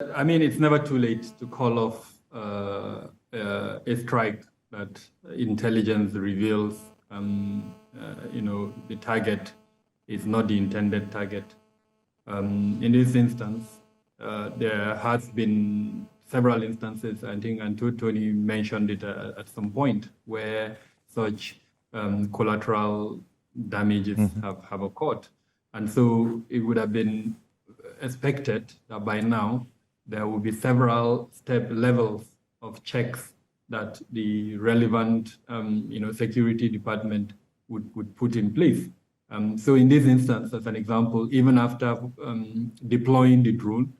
I mean, it's never too late to call off a strike that intelligence reveals, the target is not the intended target. In this instance, there has been several instances, I think, and Tony mentioned it at some point, where such collateral damages have occurred. And so it would have been expected that by now there will be several levels of checks that the relevant security department would put in place. So in this instance, as an example, even after deploying the drone,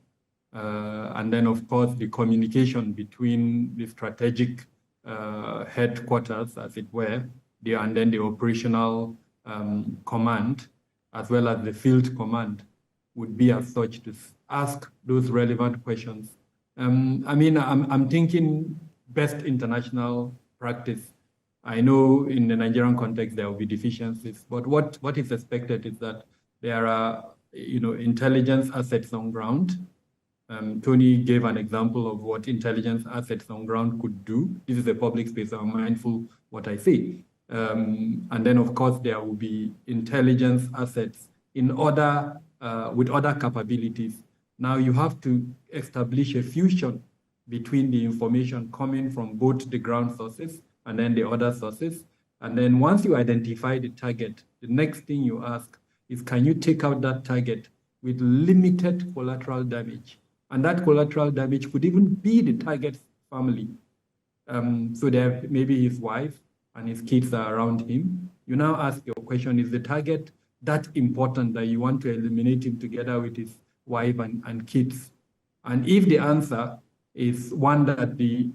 and then of course the communication between the strategic headquarters, as it were, and then the operational command, as well as the field command, would be as such to ask those relevant questions. I mean, I'm thinking best international practice. I know in the Nigerian context there will be deficiencies, but what is expected is that there are intelligence assets on ground. Tony gave an example of what intelligence assets on ground could do. This is a public space, so I'm mindful what I say. And then of course there will be intelligence assets with other capabilities. Now you have to establish a fusion between the information coming from both the ground sources and then the other sources. And then once you identify the target, the next thing you ask is, can you take out that target with limited collateral damage? And that collateral damage could even be the target's family. So there maybe his wife and his kids are around him. You now ask your question, is the target that important that you want to eliminate him together with his wife and kids? And if the answer is one that the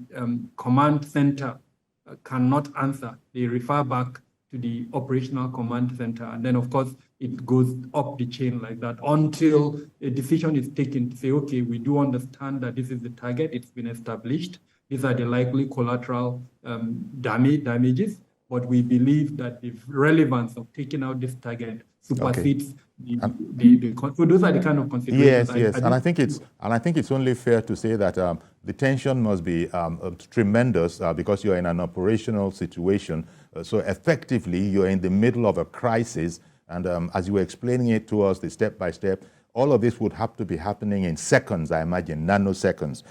command center cannot answer, they refer back to the operational command center. And then of course, it goes up the chain like that until a decision is taken to say, okay, we do understand that this is the target, it's been established. These are the likely collateral damages, but we believe that the relevance of taking out this target supersedes so those are the kind of considerations. Yes, and I think it's only fair to say that the tension must be tremendous because you're in an operational situation. So effectively, you're in the middle of a crisis, and as you were explaining it to us, the step by step, all of this would have to be happening in seconds, I imagine, nanoseconds.